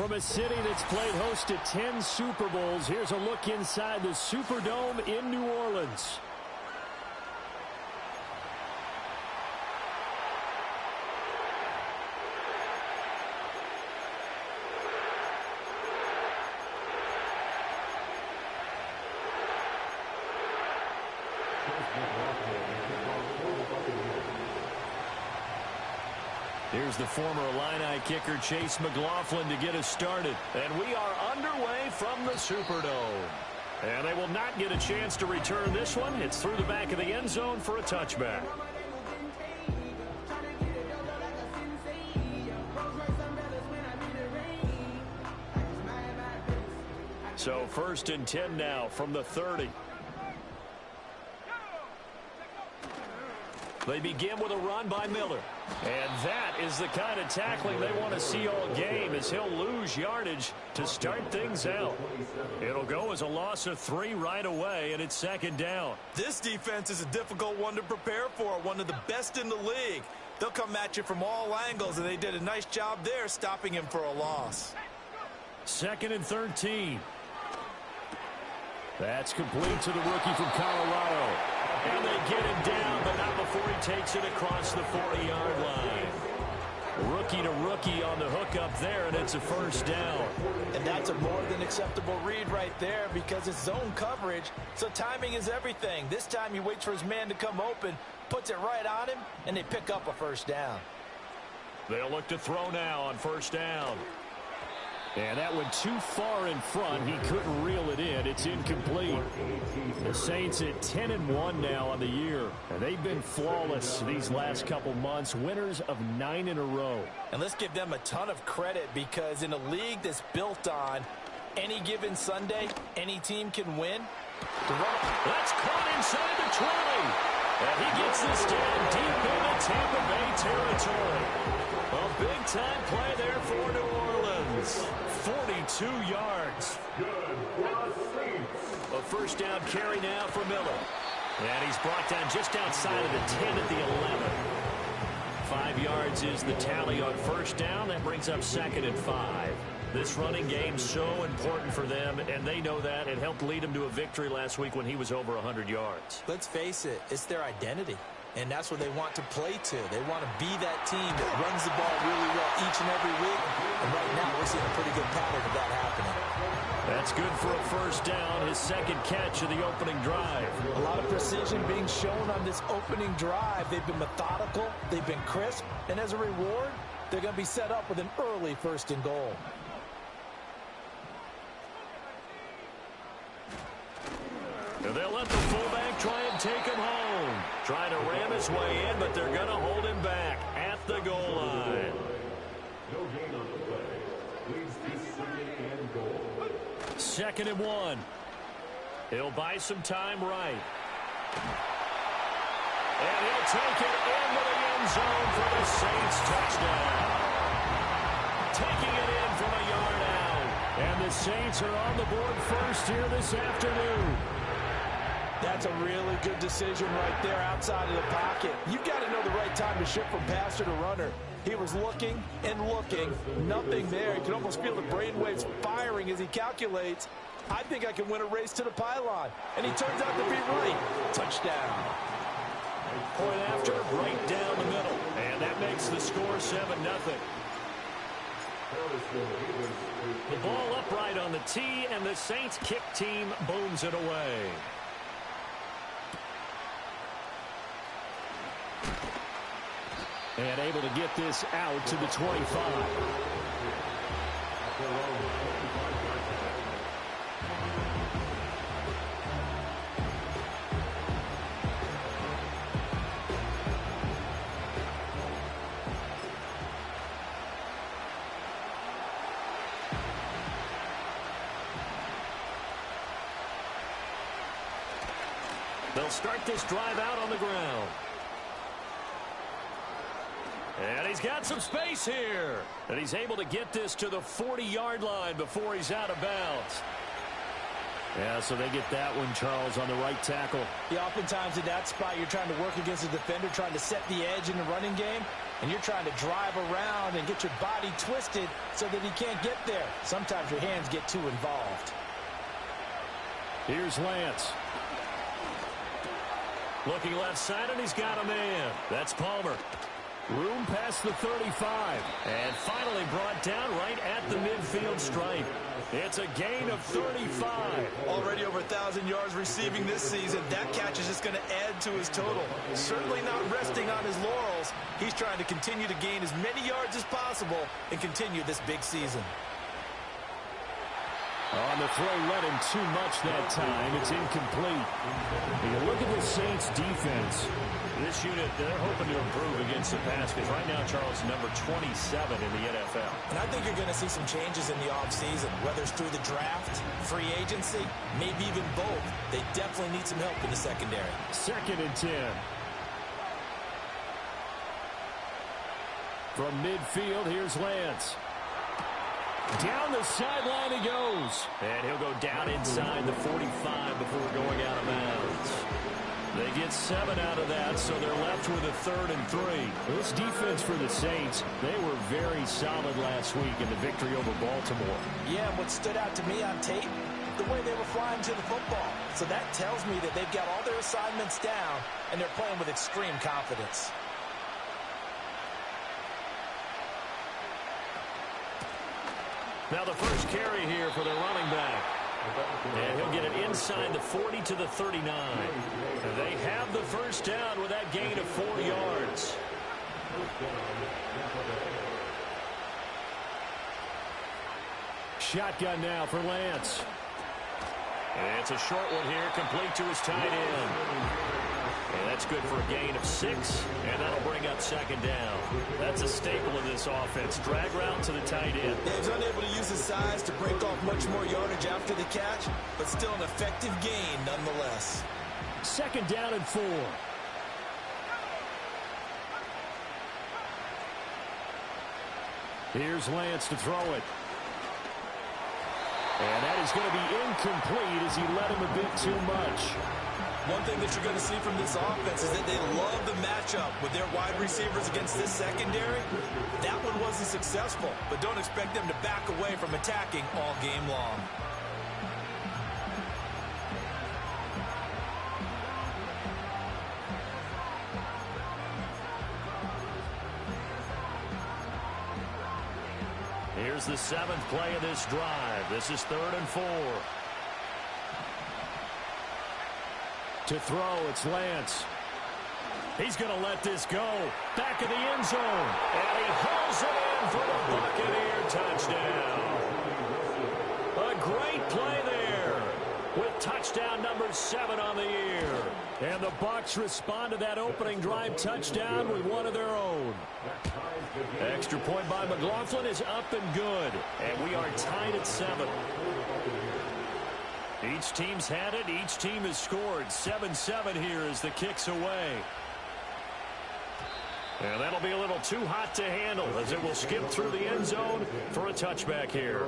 From a city that's played host to 10 Super Bowls, here's a look inside the Superdome in New Orleans. Here's the former Illini kicker Chase McLaughlin to get us started. And we are underway from the Superdome. And they will not get a chance to return this one. It's through the back of the end zone for a touchback. So 1st and 10 now from the 30. They begin with a run by Miller. And that is the kind of tackling they want to see all game, as he'll lose yardage to start things out. It'll go as a loss of 3 right away, and it's 2nd down. This defense is a difficult one to prepare for, one of the best in the league. They'll come at you from all angles, and they did a nice job there stopping him for a loss. 2nd and 13. That's complete to the rookie from Colorado. And they get him down, but not before he takes it across the 40-yard line. Rookie to rookie on the hookup there, and it's a 1st down. And that's a more than acceptable read right there, because it's zone coverage, so timing is everything. This time he waits for his man to come open, puts it right on him, and they pick up a 1st down. They'll look to throw now on 1st down. And that went too far in front. He couldn't reel it in. It's incomplete. The Saints at 10-1 now on the year. And they've been flawless these last couple months. Winners of 9 in a row. And let's give them a ton of credit, because in a league that's built on any given Sunday, any team can win. That's caught inside the 20. And he gets this down deep into Tampa Bay territory. A big-time play there for New Orleans. 42 yards. A 1st down carry now for Miller. And he's brought down just outside of the 10 at the 11. 5 yards is the tally on 1st down. That brings up 2nd and 5. This running game's so important for them, and they know that. It helped lead them to a victory last week when he was over 100 yards. Let's face it, it's their identity. And that's what they want to play to. They want to be that team that runs the ball really well each and every week. And right now, we're seeing a pretty good pattern of that happening. That's good for a 1st down, his 2nd catch of the opening drive. A lot of precision being shown on this opening drive. They've been methodical, they've been crisp, and as a reward, they're going to be set up with an early 1st and goal. And they'll let the fullback try and take him home. Trying to ram his way in, but they're going to hold him back at the goal line. 2nd and 1. He'll buy some time right. And he'll take it into the end zone for the Saints touchdown. Taking it in from a yard out. And the Saints are on the board first here this afternoon. That's a really good decision right there outside of the pocket. You've got to know the right time to shift from passer to runner. He was looking and looking. Nothing there. You can almost feel the brainwaves firing as he calculates. I think I can win a race to the pylon. And he turns out to be right. Touchdown. Point after, right down the middle. And that makes the score 7-0. The ball upright on the tee, and the Saints kick team booms it away. And able to get this out to the 25. They'll start this drive out on the ground. And he's got some space here. And he's able to get this to the 40-yard line before he's out of bounds. Yeah, so they get that one, Charles, on the right tackle. Yeah, oftentimes in that spot, you're trying to work against a defender, trying to set the edge in the running game. and you're trying to drive around and get your body twisted so that he can't get there. Sometimes your hands get too involved. Here's Lance. Looking left side, and he's got a man. That's Palmer. Room past the 35. And finally brought down right at the midfield stripe. It's a gain of 35. Already over 1,000 yards receiving this season. That catch is just going to add to his total. Certainly not resting on his laurels. He's trying to continue to gain as many yards as possible and continue this big season. On the throw, led him too much that time. It's incomplete. You look at the Saints defense. This unit, they're hoping to improve against the pass because right now, Charles, number 27 in the NFL. And I think you're going to see some changes in the offseason, whether it's through the draft, free agency, maybe even both. They definitely need some help in the secondary. 2nd and 10. From midfield, here's Lance. Down the sideline he goes. And he'll go down inside the 45 before going out of bounds. They get 7 out of that, so they're left with a 3rd and 3. This defense for the Saints, they were very solid last week in the victory over Baltimore. Yeah, and what stood out to me on tape, the way they were flying to the football. So that tells me that they've got all their assignments down, and they're playing with extreme confidence. Now the first carry here for the running back. And he'll get it inside the 40 to the 39. They have the first down with that gain of 4 yards. Shotgun now for Lance. And it's a short one here, complete to his tight end. And that's good for a gain of 6, and that'll bring up 2nd down. That's a staple of this offense. Drag route to the tight end. Yeah, he's unable to use his size to break off much more yardage after the catch, but still an effective gain nonetheless. 2nd down and 4. Here's Lance to throw it. And that is going to be incomplete as he led him a bit too much. One thing that you're going to see from this offense is that they love the matchup with their wide receivers against this secondary. That one wasn't successful, but don't expect them to back away from attacking all game long. Here's the 7th play of this drive. This is 3rd and 4. To throw, it's Lance. He's going to let this go. Back of the end zone. And he hauls it in for the Buccaneer touchdown. A great play there with touchdown number 7 on the year. And the Bucs respond to that opening drive touchdown with one of their own. Extra point by McLaughlin is up and good. And we are tied at 7. Each team's had it. Each team has scored. 7-7 here as the kick's away. And that'll be a little too hot to handle as it will skip through the end zone for a touchback here.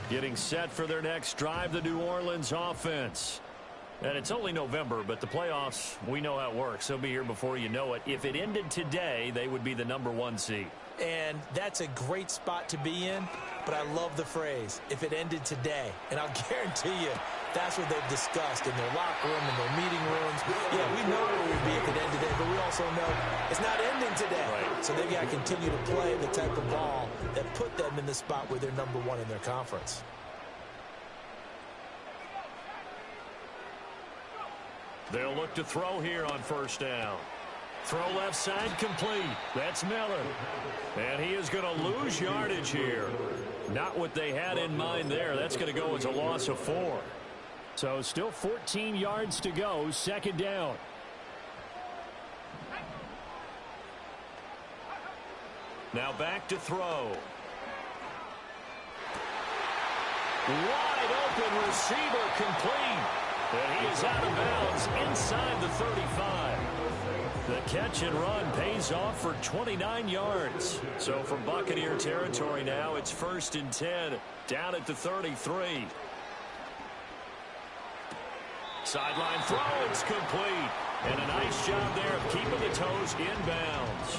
Getting set for their next drive, the New Orleans offense. And it's only November, but the playoffs, we know how it works. They'll be here before you know it. If it ended today, they would be the number 1 seed. And that's a great spot to be in, but I love the phrase, if it ended today. And I'll guarantee you, that's what they've discussed in their locker room, in their meeting rooms. Yeah, we know where we'd be if it ended today, but we also know it's not ending today. Right. So they've got to continue to play the type of ball that put them in the spot where they're number 1 in their conference. They'll look to throw here on 1st down. Throw left side complete. That's Miller. And he is going to lose yardage here. Not what they had in mind there. That's going to go as a loss of 4. So still 14 yards to go. 2nd down. Now back to throw. Wide open receiver complete. And he is out of bounds inside the 35. The catch and run pays off for 29 yards. So from Buccaneer territory now, it's 1st and 10, down at the 33. Sideline throw, it's complete. And a nice job there of keeping the toes inbounds.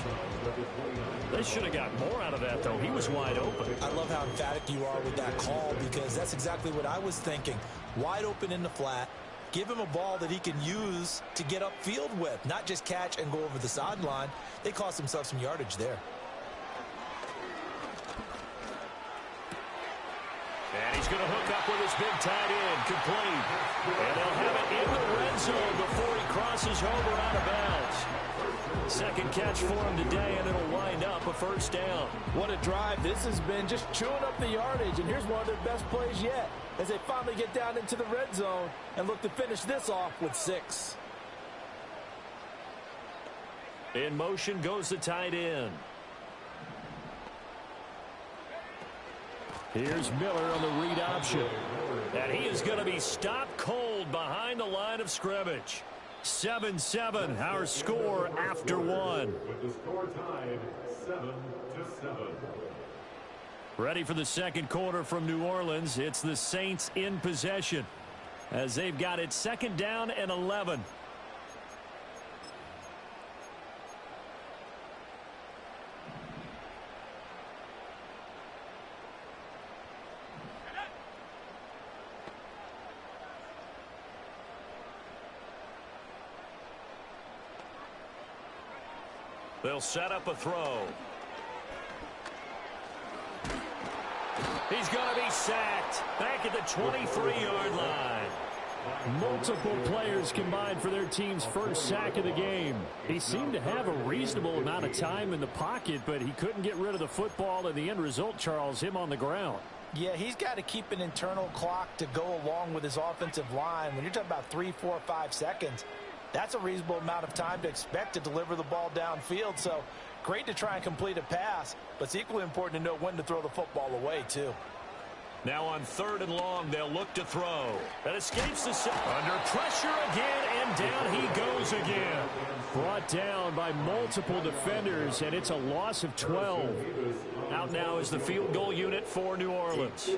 They should have got more out of that, though. He was wide open. I love how emphatic you are with that call, because that's exactly what I was thinking. Wide open in the flat. Give him a ball that he can use to get upfield with, not just catch and go over the sideline. They cost themselves some yardage there. And he's going to hook up with his big tight end, complete. And they'll have it in the red zone before he crosses over out of bounds. Second catch for him today, and it'll wind up a first down. What a drive this has been, just chewing up the yardage. And here's one of their best plays yet, as they finally get down into the red zone and look to finish this off with 6. In motion goes the tight end. Here's Miller on the read option. And he is going to be stopped cold behind the line of scrimmage. 7-7, our score after 1. With the score tied 7-7. Ready for the second quarter from New Orleans. It's the Saints in possession as they've got it 2nd down and 11. They'll set up a throw. He's going to be sacked back at the 23-yard line. Multiple players combined for their team's first sack of the game. He seemed to have a reasonable amount of time in the pocket, but he couldn't get rid of the football, and the end result, Charles, him on the ground. Yeah, he's got to keep an internal clock to go along with his offensive line. When you're talking about 3, 4, 5 seconds, that's a reasonable amount of time to expect to deliver the ball downfield. So great to try and complete a pass, but it's equally important to know when to throw the football away, too. Now on 3rd and long, they'll look to throw. That escapes the under pressure again, and down he goes again. Brought down by multiple defenders, and it's a loss of 12. Out now is the field goal unit for New Orleans.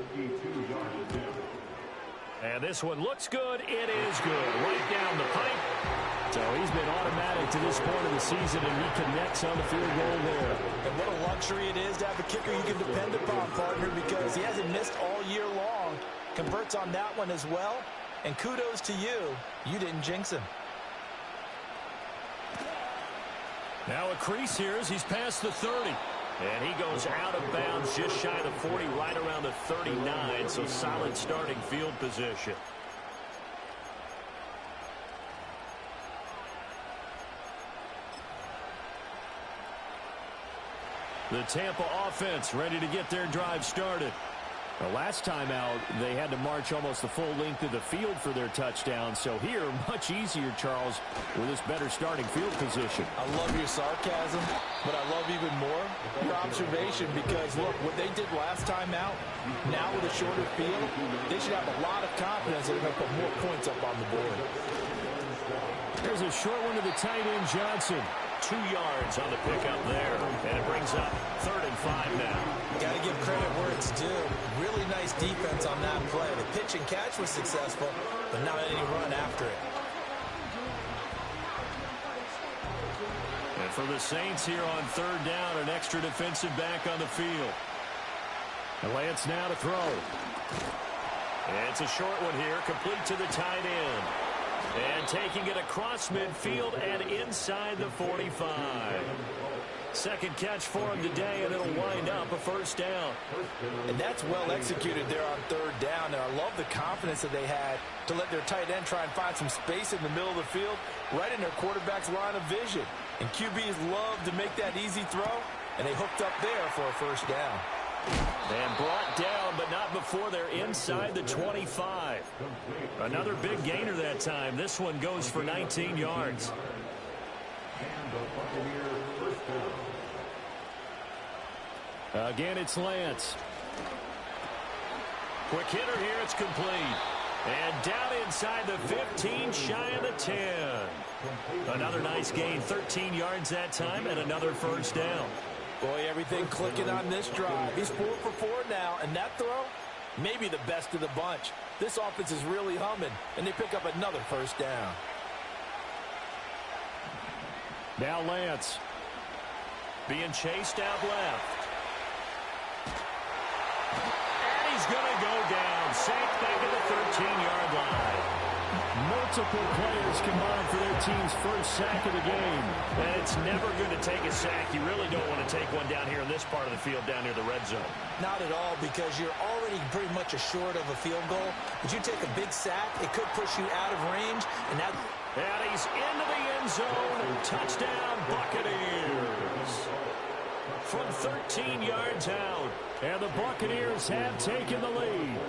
And this one looks good. It is good. Right down the pipe. So he's been automatic to this point of the season, and he connects on the field goal there. And what a luxury it is to have a kicker you can depend upon, partner, because he hasn't missed all year long. Converts on that one as well. And kudos to you. You didn't jinx him. Now a crease here as he's past the 30. And he goes out of bounds just shy of the 40, right around the 39. So solid starting field position. The Tampa offense ready to get their drive started. The last time out, they had to march almost the full length of the field for their touchdown. So here, much easier, Charles, with this better starting field position. I love your sarcasm, but I love even more your observation, because, look, what they did last time out, now with a shorter field, they should have a lot of confidence that they're going to put more points up on the board. There's a short one to the tight end, Johnson. 2 yards on the pickup there. And it brings up 3rd and 5 now. Got to give credit where it's due. Really nice defense on that play. The pitch and catch was successful, but not any run after it. And for the Saints here on 3rd down, an extra defensive back on the field. Lance now to throw. And it's a short one here, complete to the tight end. And taking it across midfield and inside the 45. Second catch for him today, and it'll wind up a first down. And that's well executed there on 3rd down. And I love the confidence that they had to let their tight end try and find some space in the middle of the field, right in their quarterback's line of vision. And QBs love to make that easy throw, and they hooked up there for a first down. And brought down, but not before they're inside the 25. Another big gainer that time. This one goes for 19 yards. Again, it's Lance. Quick hitter here. It's complete. And down inside the 15, shy of the 10. Another nice gain, 13 yards that time, and another first down. Boy, everything clicking on this drive. He's 4 for 4 now, and that throw, maybe the best of the bunch. This offense is really humming, and they pick up another first down. Now Lance. Being chased out left. And he's going to go down. Sacked back at the 13-yard line. Multiple players combined for their team's first sack of the game. And it's never good to take a sack. You really don't want to take one down here in this part of the field, down near the red zone. Not at all, because you're already pretty much assured of a field goal. But you take a big sack, it could push you out of range. And he's into the end zone. Touchdown, Buccaneers. From 13 yards out. And the Buccaneers have taken the lead.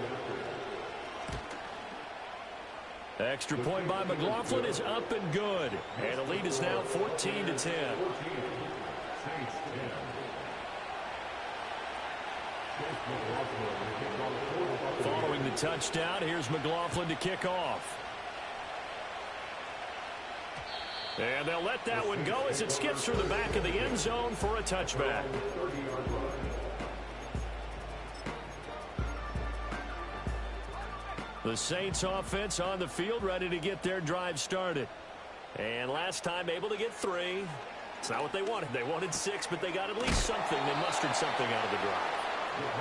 Extra point by McLaughlin is up and good. And the lead is now 14-10. Following the touchdown, here's McLaughlin to kick off. And they'll let that one go as it skips through the back of the end zone for a touchback. The Saints offense on the field, ready to get their drive started. And last time able to get 3. It's not what they wanted. They wanted 6, but they got at least something. They mustered something out of the drive.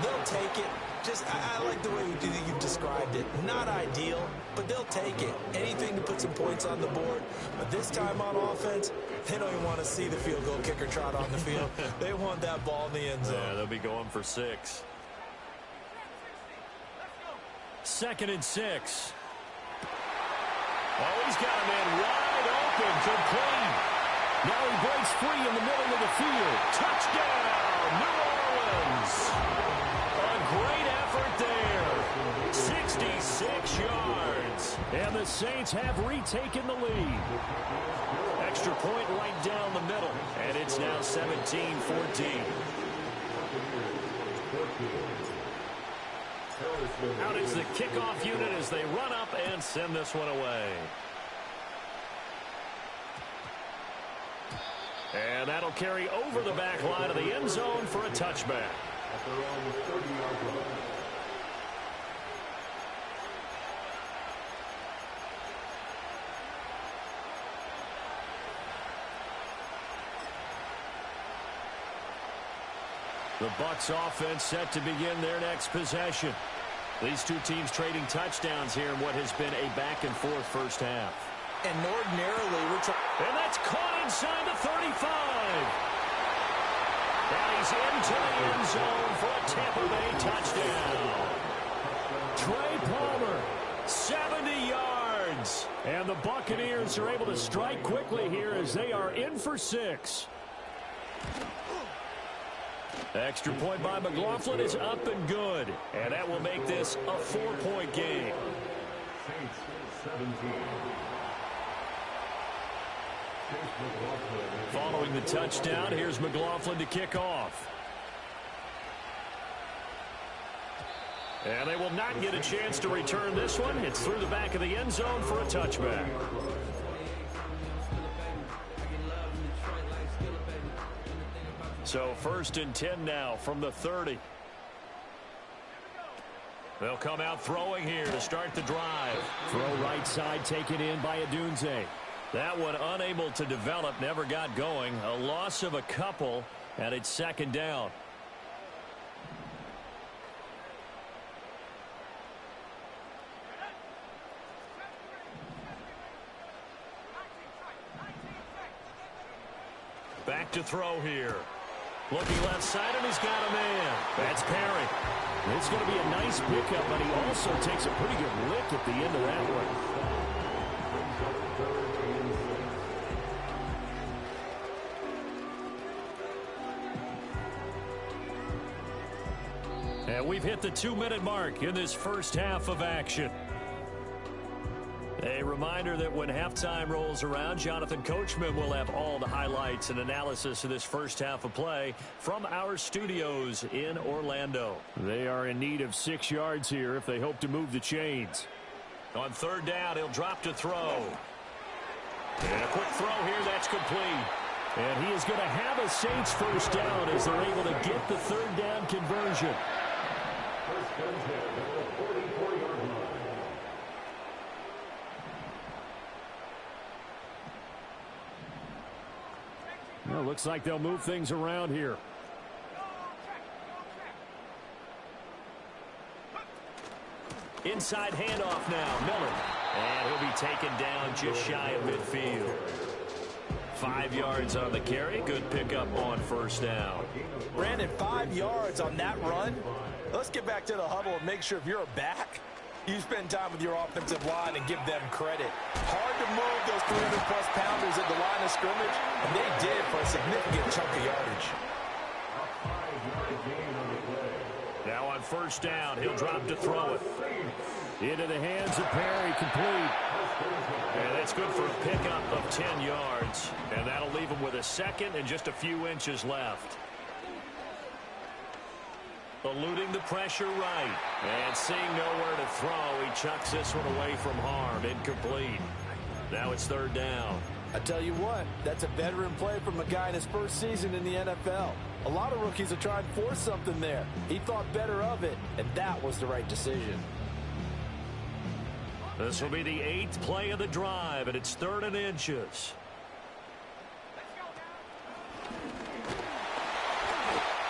they'll take it. I like the way you've described it. Not ideal, but they'll take it. Anything to put some points on the board. But this time on offense, they don't even want to see the field goal kicker trot on the field. They want that ball in the end zone. Yeah, they'll be going for 6. 2nd and 6. Oh, he's got a man wide open, complete. Now he breaks free in the middle of the field. Touchdown, New Orleans. A great effort there. 66 yards. And the Saints have retaken the lead. Extra point right down the middle. And it's now 17-14. Out is the kickoff unit as they run up and send this one away. And that'll carry over the back line of the end zone for a touchback. The Bucs offense set to begin their next possession. These two teams trading touchdowns here in what has been a back-and-forth first half. And ordinarily, and that's caught inside the 35. And he's into the end zone for a Tampa Bay touchdown. Trey Palmer, 70 yards. And the Buccaneers are able to strike quickly here as they are in for 6. Extra point by McLaughlin is up and good. And that will make this a 4-point game. Saints 17. Following the touchdown, here's McLaughlin to kick off. And they will not get a chance to return this one. It's through the back of the end zone for a touchback. So 1st and 10 now from the 30. They'll come out throwing here to start the drive. Throw right side taken in by Adunze. That one unable to develop, never got going. A loss of a couple, and it's 2nd down. Back to throw here. Looking left side, and he's got a man. That's Perry. It's going to be a nice pickup, but he also takes a pretty good lick at the end of that one. And we've hit the 2-minute mark in this first half of action. A reminder that when halftime rolls around, Jonathan Coachman will have all the highlights and analysis of this first half of play from our studios in Orlando. They are in need of 6 yards here if they hope to move the chains. On 3rd down, he'll drop to throw. And a quick throw here, that's complete. And he is going to have a Saints first down as they're able to get the 3rd down conversion. Well, looks like they'll move things around here. Inside handoff now, Miller. And he'll be taken down just shy of midfield. 5 yards on the carry. Good pickup on first down. Brandon, 5 yards on that run. Let's get back to the huddle and make sure if you're a back, you spend time with your offensive line and give them credit. Hard to move those 300-plus pounders at the line of scrimmage, and they did for a significant chunk of yardage. Now on first down, he'll drop to throw it. Into the hands of Perry, complete. And that's good for a pickup of 10 yards. And that'll leave him with a second and just a few inches left. Eluding the pressure right. And seeing nowhere to throw, he chucks this one away from harm. Incomplete. Now it's third down. I tell you what, that's a veteran play from a guy in his first season in the NFL. A lot of rookies are trying to force something there. He thought better of it, and that was the right decision. This will be the 8th play of the drive, and it's 3rd and inches.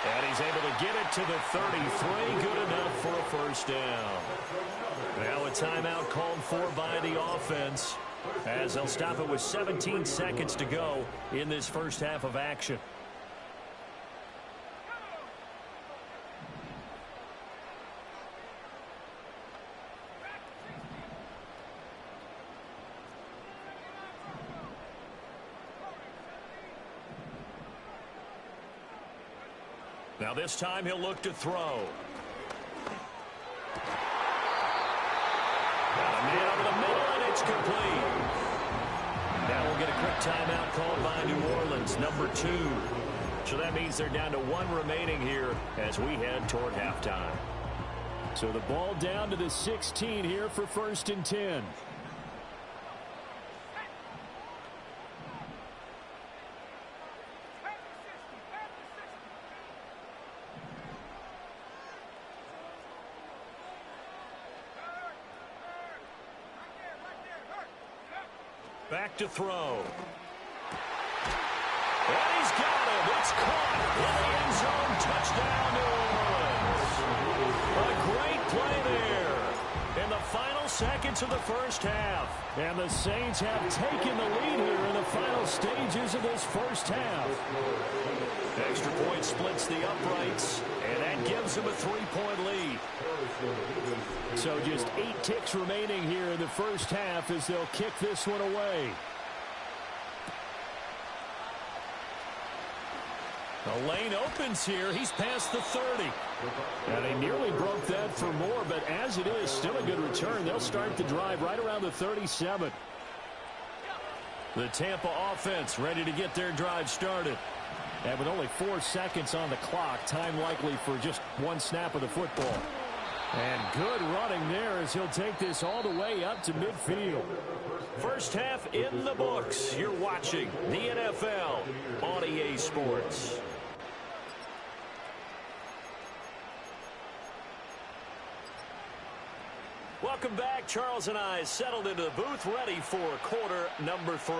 And he's able to get it to the 33. Good enough for a first down. Now a timeout called for by the offense, as they'll stop it with 17 seconds to go in this first half of action. Now this time he'll look to throw. Got a man over the middle, and it's complete. Now we'll get a quick timeout called by New Orleans, number 2. So that means they're down to 1 remaining here as we head toward halftime. So the ball down to the 16 here for 1st and 10. Back to throw. And he's got it. It's caught in the end zone. Touchdown, New Orleans. A great play there in the final seconds of the first half. And the Saints have taken the lead here in the final stages of this first half. Extra point splits the uprights, and that gives them a 3-point lead. So just 8 ticks remaining here in the first half as they'll kick this one away. The lane opens here. He's past the 30. And they nearly broke that for more, but as it is, still a good return. They'll start the drive right around the 37. The Tampa offense ready to get their drive started. And with only 4 seconds on the clock, time likely for just 1 snap of the football. And good running there as he'll take this all the way up to midfield. First half in the books. You're watching the NFL on EA Sports. Welcome back. Charles and I settled into the booth, ready for quarter number 3.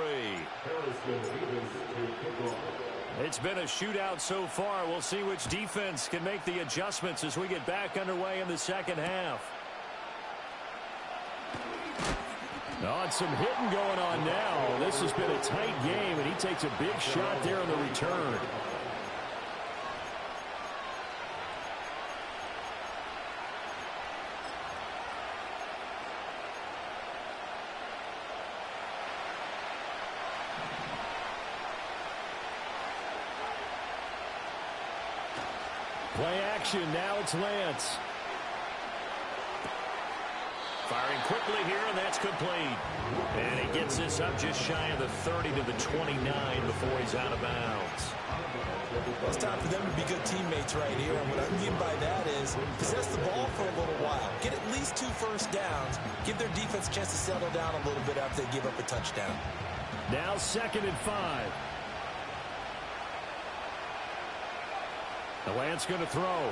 It's been a shootout so far. We'll see which defense can make the adjustments as we get back underway in the second half. Oh, and some hitting going on now. This has been a tight game, and he takes a big shot there on the return. Play action. Now it's Lance. Firing quickly here, and that's complete. And he gets this up just shy of the 30 to the 29 before he's out of bounds. Well, it's time for them to be good teammates right here. And what I mean by that is possess the ball for a little while. Get at least 2 first downs. Give their defense a chance to settle down a little bit after they give up a touchdown. Now 2nd and 5. The Lance going to throw.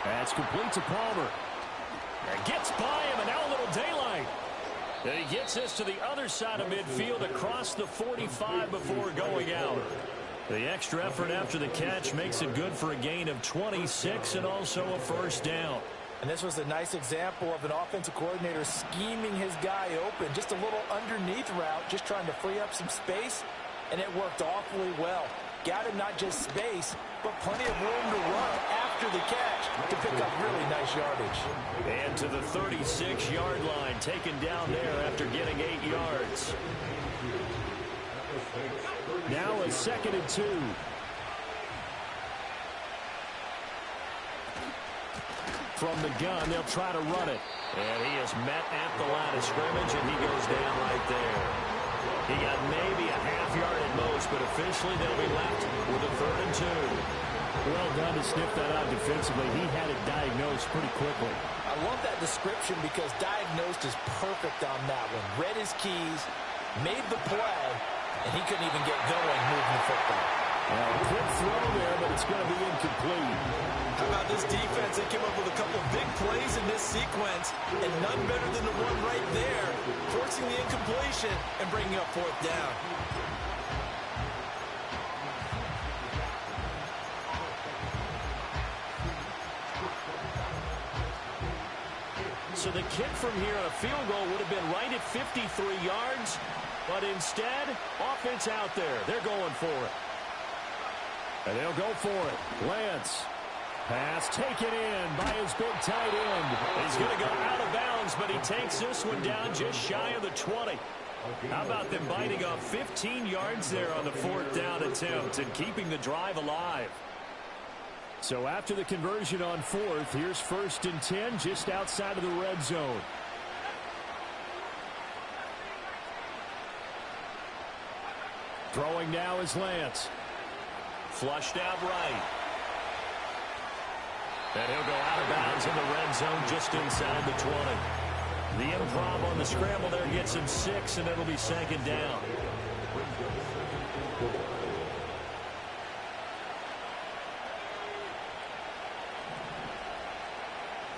That's complete to Palmer. And gets by him, and now a little daylight. And he gets this to the other side of midfield across the 45 before going out. The extra effort after the catch makes it good for a gain of 26 and also a first down. And this was a nice example of an offensive coordinator scheming his guy open. Just a little underneath route, just trying to free up some space, and it worked awfully well. Got him not just space, but plenty of room to run after the catch to pick up really nice yardage. And to the 36-yard line, taken down there after getting 8 yards. Now a 2nd and 2. From the gun, they'll try to run it. And he is met at the line of scrimmage, and he goes down right there. He got maybe a half yard at most, but officially they'll be left with a 3rd and 2. Well done to sniff that out defensively. He had it diagnosed pretty quickly. I love that description because diagnosed is perfect on that one. Read his keys, made the play, and he couldn't even get going moving the football. Quick throw there, but it's going to be incomplete. How about this defense? They came up with a couple of big plays in this sequence, and none better than the one right there, forcing the incompletion and bringing up 4th down. So the kick from here on a field goal would have been right at 53 yards, but instead, offense out there. They're going for it. And they'll go for it. Lance. Pass taken in by his big tight end. He's going to go out of bounds, but he takes this one down just shy of the 20. How about them biting off 15 yards there on the 4th down attempt and keeping the drive alive? So after the conversion on 4th, here's 1st and 10 just outside of the red zone. Throwing now is Lance. Flushed out right. And he'll go out of bounds in the red zone just inside the 20. The improv on the scramble there gets him 6, and it'll be 2nd down.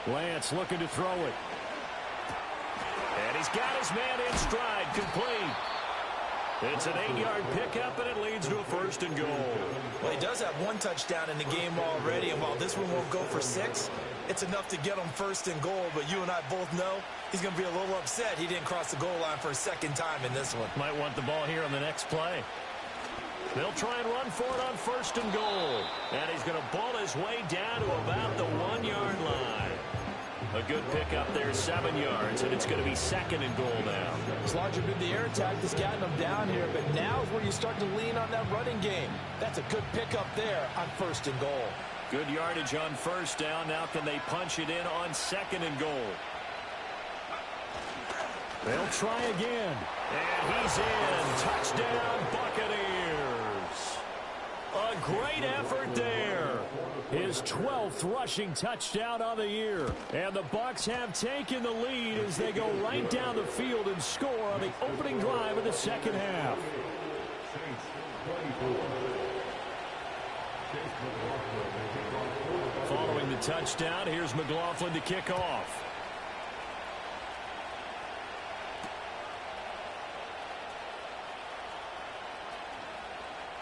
Lance looking to throw it. And he's got his man in stride, complete. It's an 8-yard pickup, and it leads to a 1st and goal. Well, he does have 1 touchdown in the game already, and while this one won't go for 6, it's enough to get him 1st and goal. But you and I both know he's going to be a little upset he didn't cross the goal line for a 2nd time in this one. Might want the ball here on the next play. They'll try and run for it on 1st and goal. And he's going to ball his way down to about the 1-yard line. A good pickup there, 7 yards, and it's going to be 2nd and goal now. As large as the air attack that's gotten them down here, but now is where you start to lean on that running game. That's a good pickup there on 1st and goal. Good yardage on 1st down. Now can they punch it in on 2nd and goal? They'll try again. And he's in. Touchdown, Buccaneers. A great effort there. His 12th rushing touchdown on the year. And the Bucs have taken the lead as they go right down the field and score on the opening drive of the 2nd half. Following the touchdown, here's McLaughlin to kick off.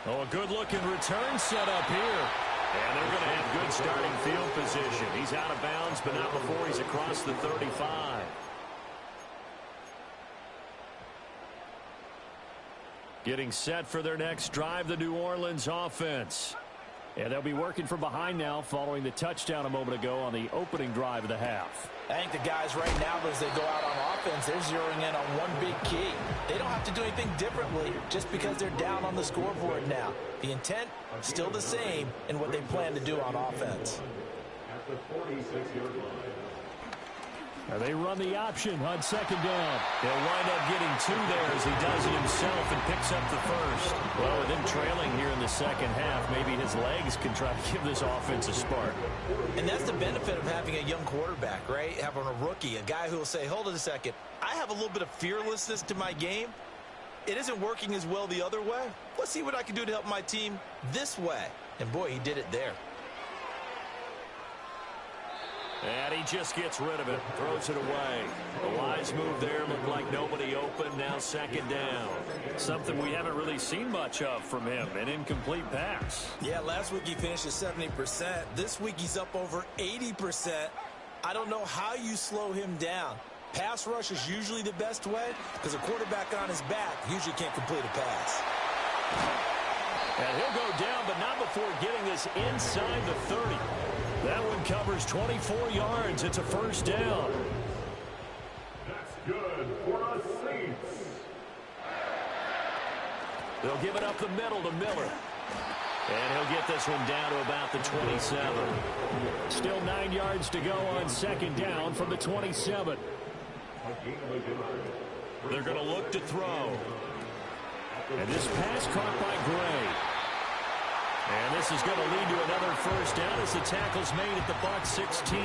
Oh, a good-looking return set up here. And they're going to have good starting field position. He's out of bounds, but not before he's across the 35. Getting set for their next drive, the New Orleans offense. And they'll be working from behind now following the touchdown a moment ago on the opening drive of the half. I think the guys right now, as they go out on offense, they're zeroing in on one big key. They don't have to do anything differently just because they're down on the scoreboard now. The intent, still the same in what they plan to do on offense. At the 46-yard line. Now they run the option on 2nd down. He'll wind up getting 2 there as he does it himself and picks up the 1st. Well, with him trailing here in the 2nd half, maybe his legs can try to give this offense a spark. And that's the benefit of having a young quarterback, right? Having a rookie, a guy who will say, hold it a second, I have a little bit of fearlessness to my game. It isn't working as well the other way. Let's see what I can do to help my team this way. And boy, he did it there. And he just gets rid of it, throws it away. A wise move there, looked like nobody open, now second down. Something we haven't really seen much of from him, an incomplete pass. Yeah, last week he finished at 70%. This week he's up over 80%. I don't know how you slow him down. Pass rush is usually the best way because a quarterback on his back usually can't complete a pass. And he'll go down, but not before getting this inside the 30. That one covers 24 yards. It's a first down. That's good for the Saints. They'll give it up the middle to Miller. And he'll get this one down to about the 27. Still 9 yards to go on second down from the 27. They're going to look to throw. And this pass caught by Gray. And this is going to lead to another first down as the tackle's made at the Bucs 16.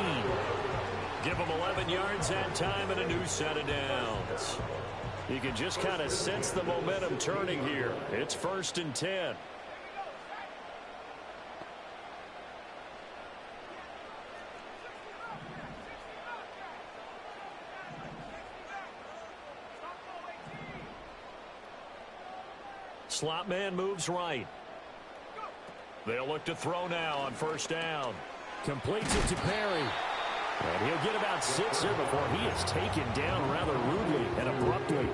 Give them 11 yards that time and a new set of downs. You can just kind of sense the momentum turning here. It's 1st and 10. Slot man moves right. They'll look to throw now on first down. Completes it to Perry. And he'll get about 6 here before he is taken down rather rudely and abruptly.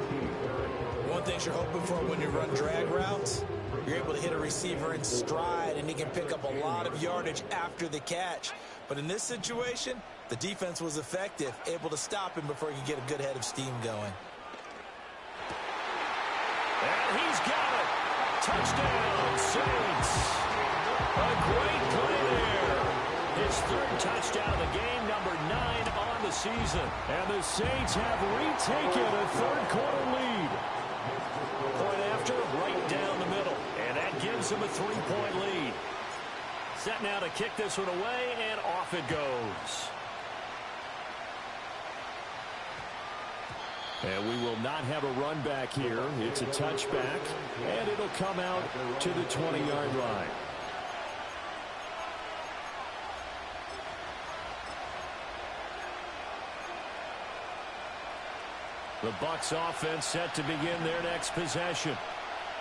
One thing you're hoping for when you run drag routes, you're able to hit a receiver in stride and he can pick up a lot of yardage after the catch. But in this situation, the defense was effective, able to stop him before he could get a good head of steam going. And he's got it. Touchdown, Saints. A great play there. His 3rd touchdown of the game, number 9 on the season. And the Saints have retaken a 3rd quarter lead. Point after, right down the middle. And that gives them a 3-point lead. Set now to kick this one away, and off it goes. And we will not have a run back here. It's a touchback, and it'll come out to the 20-yard line. The Bucs offense set to begin their next possession.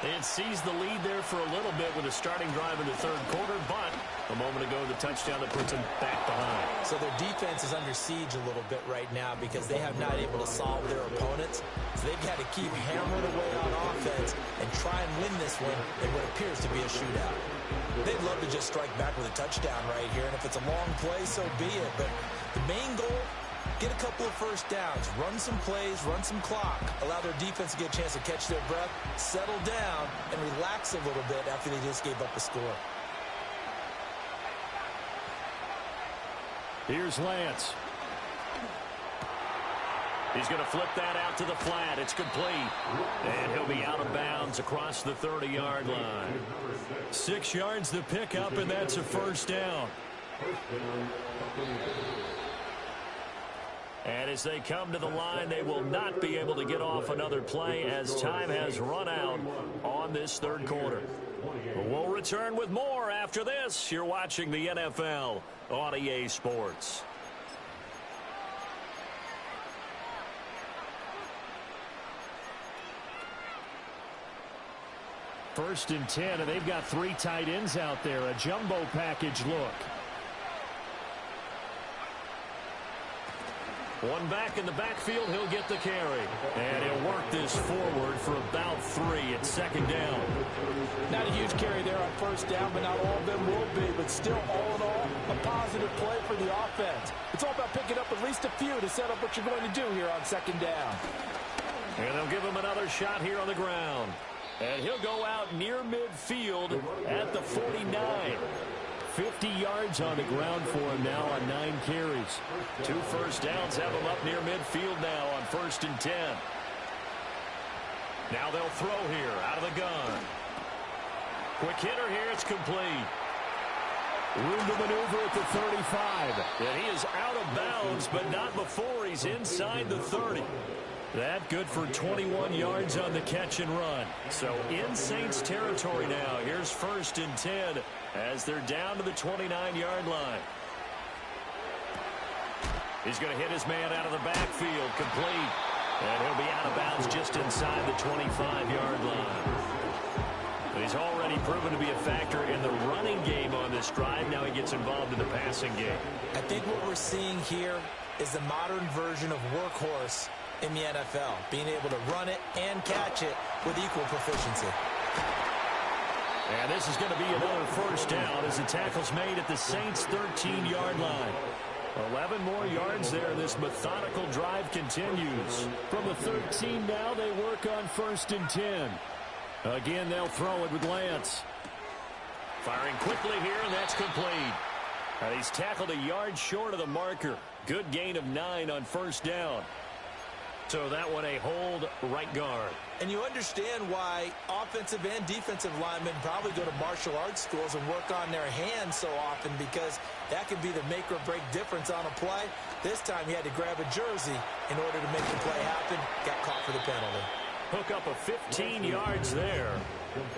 They had seized the lead there for a little bit with a starting drive in the 3rd quarter, but a moment ago the touchdown that puts them back behind. So their defense is under siege a little bit right now because they have not able to solve their opponents. So they've had to keep hammering away on offense and try and win this one in what appears to be a shootout. They'd love to just strike back with a touchdown right here, and if it's a long play, so be it. But the main goal, get a couple of first downs, run some plays, run some clock, allow their defense to get a chance to catch their breath, settle down, and relax a little bit after they just gave up a score. Here's Lance. He's going to flip that out to the flat. It's complete. And he'll be out of bounds across the 30-yard line. 6 yards to pick up, and that's a first down. And as they come to the line, they will not be able to get off another play as time has run out on this 3rd quarter. We'll return with more after this. You're watching the NFL on EA Sports. First and 10, and they've got 3 tight ends out there. A jumbo package look. One back in the backfield, he'll get the carry. And he'll work this forward for about 3 at 2nd down. Not a huge carry there on first down, but not all of them will be. But still, all in all, a positive play for the offense. It's all about picking up at least a few to set up what you're going to do here on 2nd down. And they'll give him another shot here on the ground. And he'll go out near midfield at the 49. 50 yards on the ground for him now on 9 carries. 2 first downs have him up near midfield now on 1st and 10. Now they'll throw here out of the gun. Quick hitter here, it's complete. Room to maneuver at the 35. And he is out of bounds, but not before he's inside the 30. That good for 21 yards on the catch and run. So in Saints territory now. Here's 1st and 10 as they're down to the 29-yard line. He's going to hit his man out of the backfield, complete. And he'll be out of bounds just inside the 25-yard line. He's already proven to be a factor in the running game on this drive. Now he gets involved in the passing game. I think what we're seeing here is the modern version of workhorse in the NFL, being able to run it and catch it with equal proficiency. And this is going to be another first down as the tackle's made at the Saints' 13-yard line. 11 more yards there. This methodical drive continues. From the 13 now, they work on 1st and 10. Again, they'll throw it with Lance. Firing quickly here, and that's complete. He's tackled a yard short of the marker. Good gain of 9 on 1st down. So that one a hold right guard. And you understand why offensive and defensive linemen probably go to martial arts schools and work on their hands so often, because that can be the make or break difference on a play. This time he had to grab a jersey in order to make the play happen. Got caught for the penalty. Hook up a 15 yards there,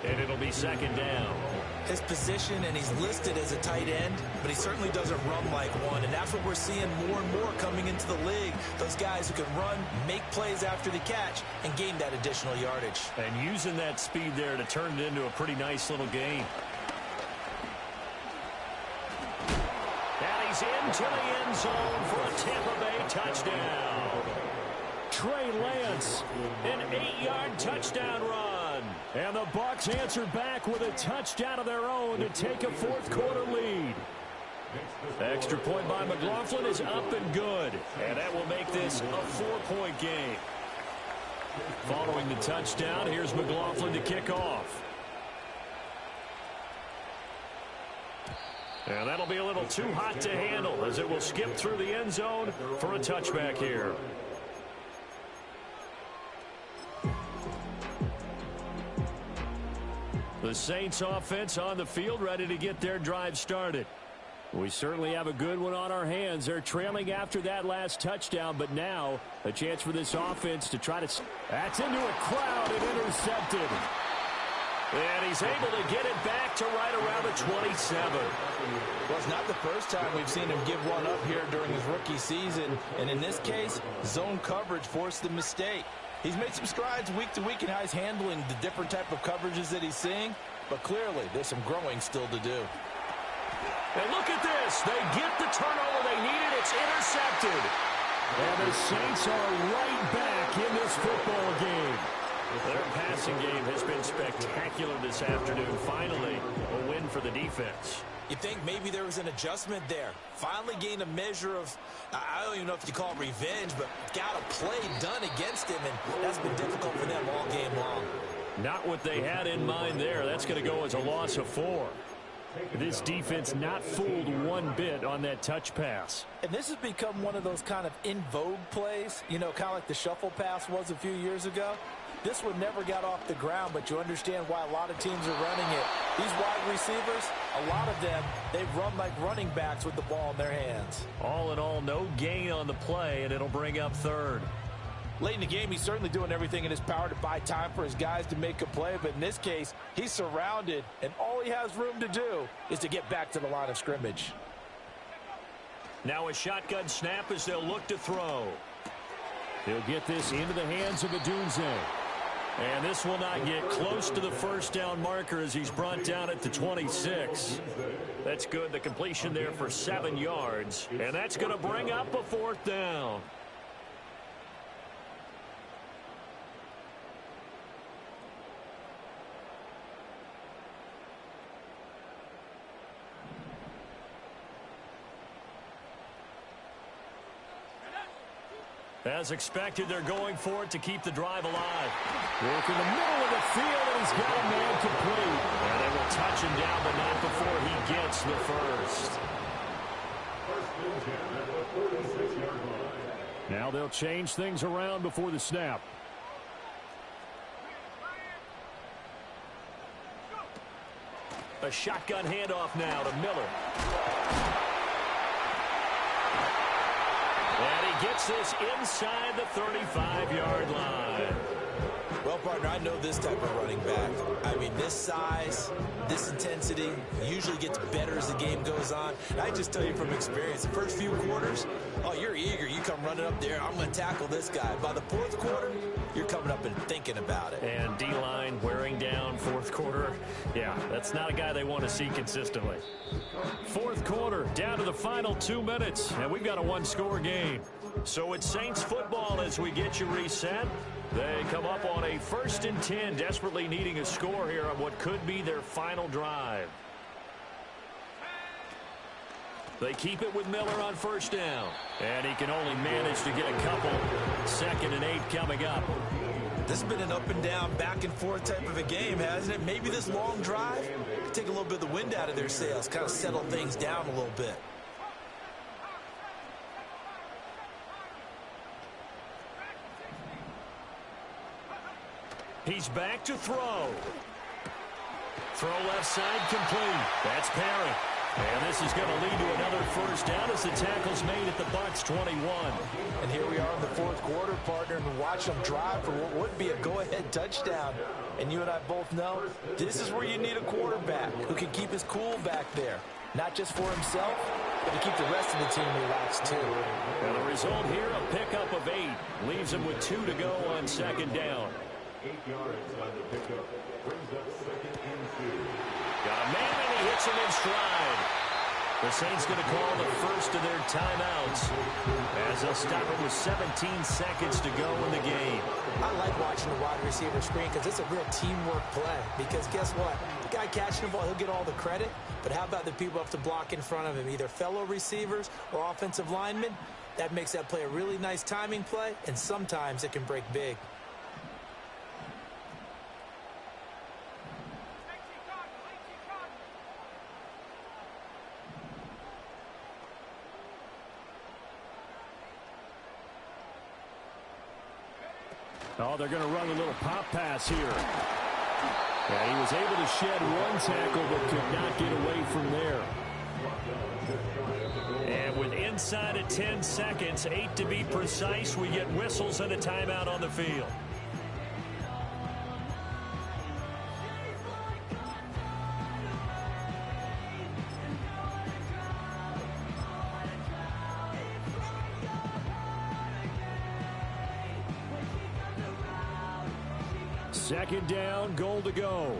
and it'll be 2nd down. His position, and he's listed as a tight end, but he certainly doesn't run like one, and that's what we're seeing more and more coming into the league. Those guys who can run, make plays after the catch, and gain that additional yardage. And using that speed there to turn it into a pretty nice little gain. And he's into the end zone for a Tampa Bay touchdown. Trey Lance, an 8-yard touchdown run. And the Bucs answer back with a touchdown of their own to take a 4th quarter lead. Extra point by McLaughlin is up and good. And that will make this a 4-point game. Following the touchdown, here's McLaughlin to kick off. And that'll be a little too hot to handle as it will skip through the end zone for a touchback here. The Saints offense on the field, ready to get their drive started. We certainly have a good one on our hands. They're trailing after that last touchdown, but now a chance for this offense to try to... That's into a crowd and intercepted. And he's able to get it back to right around the 27. Well, it's not the first time we've seen him give one up here during his rookie season. And in this case, zone coverage forced the mistake. He's made some strides week to week in how he's handling the different type of coverages that he's seeing. But clearly, there's some growing still to do. And look at this. They get the turnover they needed. It's intercepted. And the Saints are right back in this football game. Their passing game has been spectacular this afternoon. Finally, a win for the defense. You think maybe there was an adjustment there. Finally gained a measure of, I don't even know if you call it revenge, but got a play done against him, and that's been difficult for them all game long. Not what they had in mind there. That's going to go as a loss of 4. This defense not fooled one bit on that touch pass. And this has become one of those kind of in vogue plays, you know, kind of like the shuffle pass was a few years ago. This one never got off the ground, but you understand why a lot of teams are running it. These wide receivers, a lot of them, they run like running backs with the ball in their hands. All in all, no gain on the play, and it'll bring up 3rd. Late in the game, he's certainly doing everything in his power to buy time for his guys to make a play, but in this case, he's surrounded, and all he has room to do is to get back to the line of scrimmage. Now a shotgun snap as they'll look to throw. He'll get this into the hands of Adunze. And this will not get close to the 1st down marker as he's brought down at the 26. That's good. The completion there for 7 yards. And that's going to bring up a 4th down. As expected, they're going for it to keep the drive alive. Work in the middle of the field, and he's got a man complete. And they will touch him down, but not before he gets the first. Now they'll change things around before the snap. A shotgun handoff now to Miller. And he gets this inside the 35-yard line. Well, partner, I know this type of running back. I mean, this size, this intensity usually gets better as the game goes on. And I just tell you from experience, the first few quarters, oh, you're eager. You come running up there, I'm going to tackle this guy. By the fourth quarter, you're coming up and thinking about it. And D-line wearing down fourth quarter. Yeah, that's not a guy they want to see consistently. Fourth quarter, down to the final 2 minutes, and we've got a one-score game. So it's Saints football as we get you reset. They come up on a 1st and 10, desperately needing a score here on what could be their final drive. They keep it with Miller on 1st down. And he can only manage to get a couple. 2nd and 8 coming up. This has been an up and down, back and forth type of a game, hasn't it? Maybe this long drive could take a little bit of the wind out of their sails, kind of settle things down a little bit. He's back to throw. Throw left side complete. That's Perry. And this is going to lead to another 1st down as the tackle's made at the Bucs 21. And here we are in the fourth quarter, partner, and watch them drive for what would be a go-ahead touchdown. And you and I both know this is where you need a quarterback who can keep his cool back there. Not just for himself, but to keep the rest of the team relaxed too. And the result here, a pickup of 8. Leaves him with 2 to go on 2nd down. 8 yards on the pickup. Brings up 2nd and 2. Got a man, and he hits him in stride. The Saints going to call the first of their timeouts as they'll stop it with 17 seconds to go in the game. I like watching the wide receiver screen because it's a real teamwork play. Because guess what? The guy catching the ball, he'll get all the credit. But how about the people up to block in front of him, either fellow receivers or offensive linemen? That makes that play a really nice timing play, and sometimes it can break big. Oh, they're going to run a little pop pass here. And he was able to shed one tackle but could not get away from there. And with inside of 10 seconds, 8 to be precise, we get whistles and a timeout on the field. Second down, goal to go.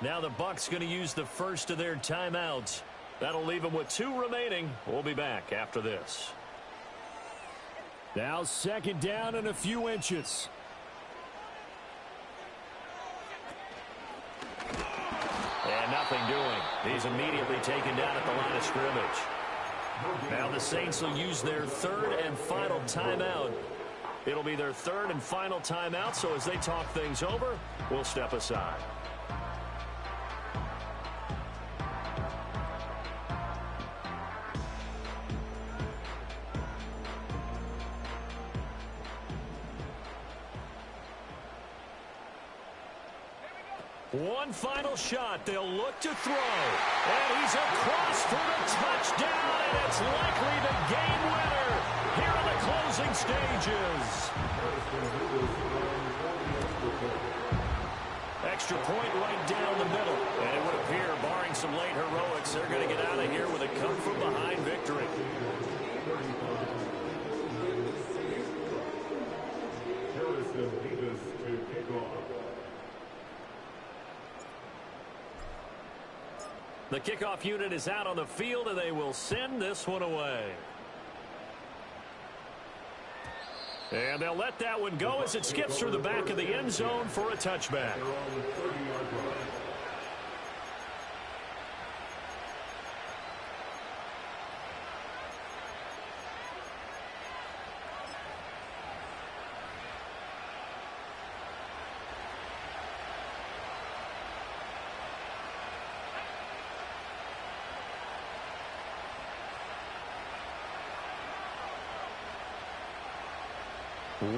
Now the Bucs going to use the first of their timeouts. That'll leave them with 2 remaining. We'll be back after this. Now 2nd down and a few inches. And nothing doing. He's immediately taken down at the line of scrimmage. Now the Saints will use their 3rd and final timeout. It'll be their 3rd and final timeout, so as they talk things over, we'll step aside. One final shot. They'll look to throw. And he's across for the touchdown, and it's likely the game winner here in the closing stages. Extra point right down the middle. And it would appear, barring some late heroics, they're going to get out of here with a come-from-behind victory. The kickoff unit is out on the field, and they will send this one away. And they'll let that one go as it skips through the back of the end zone for a touchback.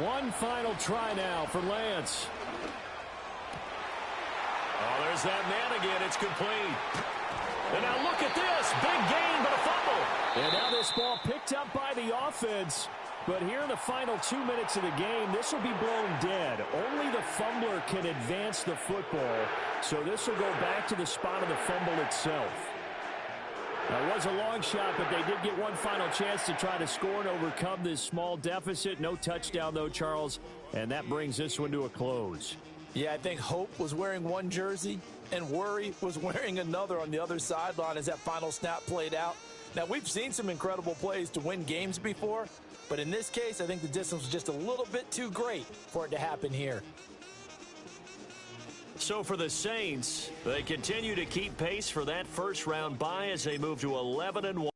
One final try now for Lance. Oh, there's that man again. It's complete. And now look at this. Big gain, but a fumble. And now this ball picked up by the offense. But here in the final 2 minutes of the game, this will be blown dead. Only the fumbler can advance the football, so this will go back to the spot of the fumble itself. Now, it was a long shot, but they did get one final chance to try to score and overcome this small deficit. No touchdown, though, Charles, and that brings this one to a close. Yeah, I think Hope was wearing one jersey and Worry was wearing another on the other sideline as that final snap played out. Now, we've seen some incredible plays to win games before, but in this case, I think the distance was just a little bit too great for it to happen here. So for the Saints, they continue to keep pace for that first-round bye as they move to 11-1.